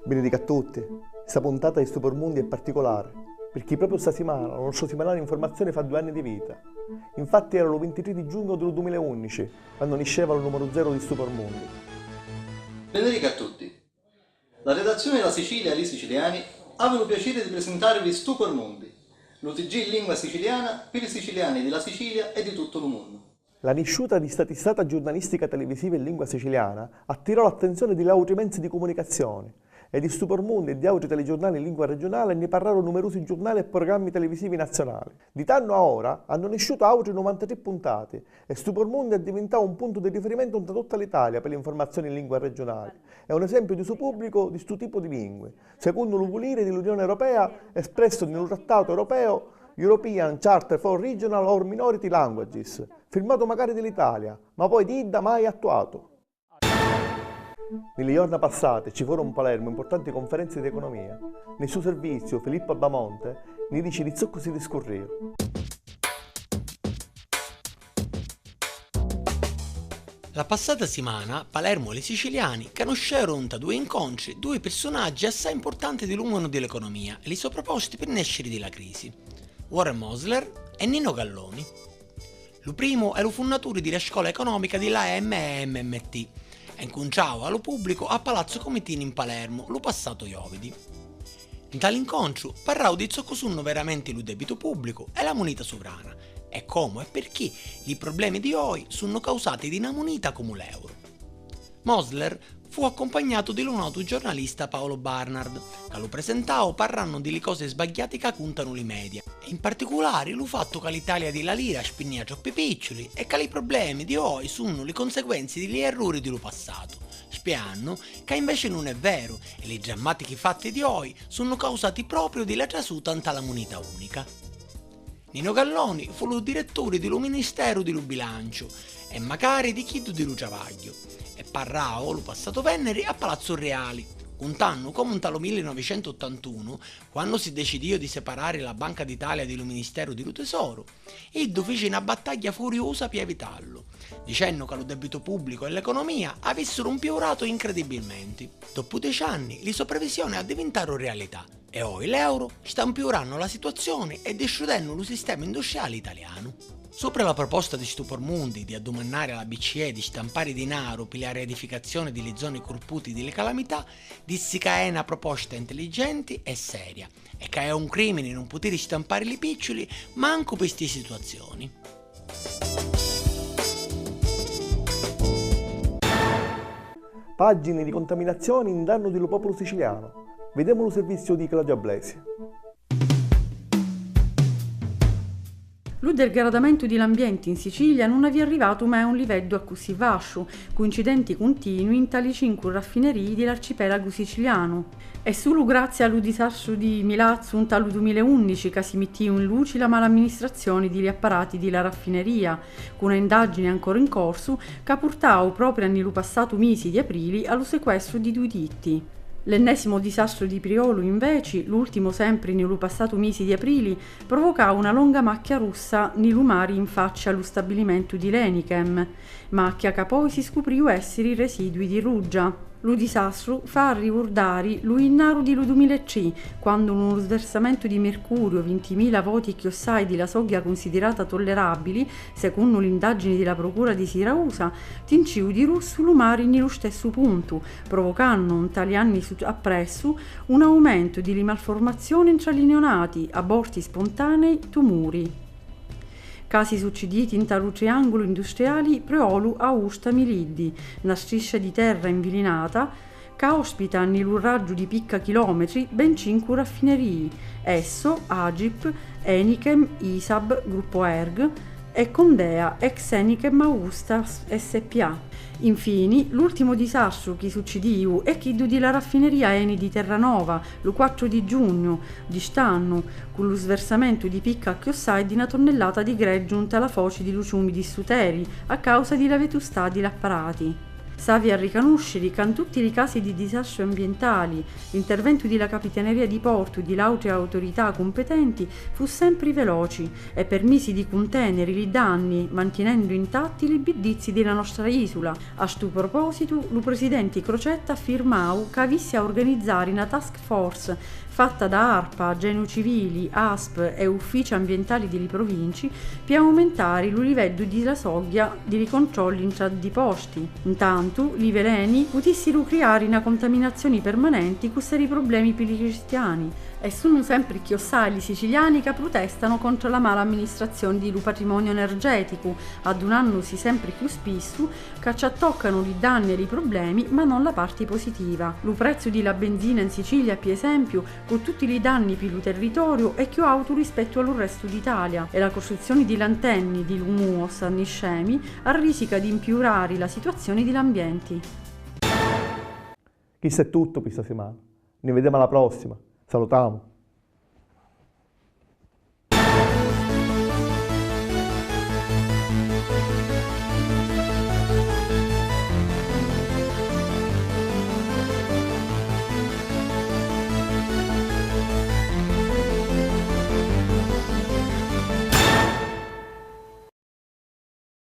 Benedica a tutti. Questa puntata di Stupormundi è particolare, perché proprio questa settimana lo nostro settimanale Informazione fa 2 anni di vita. Infatti era il 23 di giugno del 2011, quando nasceva il numero 0 di Stupormundi. Benedica a tutti. La redazione della Sicilia e i siciliani aveva il piacere di presentarvi Stupormundi, l'UTG in lingua siciliana per i siciliani della Sicilia e di tutto il mondo. La nascita di sta testata giornalistica televisiva in lingua siciliana attirò l'attenzione di altri mezzi di comunicazione e di Stupormundi e di altri telegiornali in lingua regionale ne parlarono numerosi giornali e programmi televisivi nazionali. Di tanto a ora hanno nasciuto altri 93 puntate e Stupormundi è diventato un punto di riferimento in tutta l'Italia per le informazioni in lingua regionale. È un esempio di uso pubblico di questo tipo di lingue, secondo il volere dell'Unione Europea espresso nel Trattato Europeo European Charter for Regional or Minority Languages, firmato magari dall'Italia, ma poi di IDA mai attuato. Nelle giornate passate ci furono a Palermo importanti conferenze di economia. Nel suo servizio Filippo Albamonte ne dice di ciò così discorreva. La passata settimana Palermo e i siciliani conoscerono da 2 incontri 2 personaggi assai importanti dell'uomo dell'economia e li sono proposti per nascere della crisi: Warren Mosler e Nino Galloni. Lo primo è lo fondatore della scuola economica della MMT e inconciava allo pubblico a Palazzo Comitini in Palermo lo passato iovedi. In tale incontro parlavo di ciò che sono veramente il debito pubblico e la moneta sovrana e come e perché i problemi di oggi sono causati da una moneta come l'euro. Mosler fu accompagnato da un noto giornalista Paolo Barnard, che lo presentava parlando delle cose sbagliate che contano i media, e in particolare il fatto che l'Italia della lira spinga troppi piccioli e che i problemi di oggi sono le conseguenze degli errori dello passato, spiegando che invece non è vero e le drammatiche fatti di oggi sono causati proprio dalla trasutanta alla moneta unica. Nino Galloni fu il direttore del Ministero dello Bilancio e magari di chi dello Travaglio e parrao lo passato Venere a Palazzo Reali, contando come un talo 1981, quando si decidiò di separare la Banca d'Italia dello Ministero dello Tesoro, e fece una battaglia furiosa per evitarlo, dicendo che lo debito pubblico e l'economia avessero impiorato incredibilmente. Dopo 10 anni, le sue previsioni diventarono realtà, e oggi l'euro sta impiorando la situazione e distrugendo lo sistema industriale italiano. Sopra la proposta di Stupormundi di addomandare alla BCE di stampare denaro per la riedificazione delle zone colpite delle calamità, dissi che è una proposta intelligente e seria e che è un crimine non poter stampare i piccioli manco per queste situazioni. Pagine di contaminazione in danno del popolo siciliano. Vediamo il servizio di Claudia Blesi. Lo degradamento dell'ambiente in Sicilia non è arrivato mai a un livello così basso, con incidenti continui in tali 5 raffinerie dell'arcipelago siciliano. È solo grazie allo disastro di Milazzo un talo 2011 che si mettì in luce la malamministrazione degli apparati della raffineria, con un'indagine ancora in corso che ha portato proprio nel passato mese di aprile allo sequestro di 2 ditti. L'ennesimo disastro di Priolo, invece, l'ultimo sempre nello passato mese di aprile, provocò una lunga macchia rossa nello mare in faccia allo stabilimento di Lenichem, macchia che poi si scoprì essere i residui di ruggia. Lo disastro fa ricordare lo innaro di 2003, quando uno sversamento di mercurio 20.000 voti chiossai della soglia considerata tollerabile, secondo l'indagine della procura di Siracusa, tinciu di rosso lo mare nello stesso punto, provocando in tali anni appresso un aumento di malformazioni intralinionati, aborti spontanei, tumori. Casi succediti in tale triangolo industriale Preolu Austa Miliddi, una striscia di terra invilinata che ospita nel raggio di picca chilometri ben 5 raffinerie, Esso, Agip, Enichem, Isab, Gruppo Erg e Condea, ex Enichem Augusta SPA. Infine, l'ultimo disastro che succediu è quello della raffineria Eni di Terranova, lo 4 di giugno di quest'anno, con lo sversamento di picca chiossai di 1 tonnellata di greggio giunta alla foce di luciumi di Suteri a causa della vetustà degli apparati. Savi a riconoscere che in tutti i casi di disastri ambientali l'intervento della Capitaneria di Porto e di altre autorità competenti fu sempre veloce e permise di contenere i danni mantenendo intatti i bidizi della nostra isola. A sto proposito, il presidente Crocetta ha affermato che avesse a organizzare una task force fatta da ARPA, Genio Civili, ASP e uffici ambientali delle province per aumentare il livello della soglia di ricontrolli in tra di posti. Intanto, i veleni potessero creare una contaminazione permanente con seri problemi per i cristiani. E sono sempre più i siciliani che protestano contro la mala amministrazione del patrimonio energetico, adunandosi sempre più spesso che ci toccano i danni e i problemi, ma non la parte positiva. Il prezzo della benzina in Sicilia, per esempio, con tutti i danni per il territorio, è più alto rispetto al resto d'Italia e la costruzione di antenni di LUMUOS a Niscemi arrischia di impiorare la situazione dell'ambiente. Questo è tutto per questa settimana. Ne vediamo alla prossima. Salutiamo.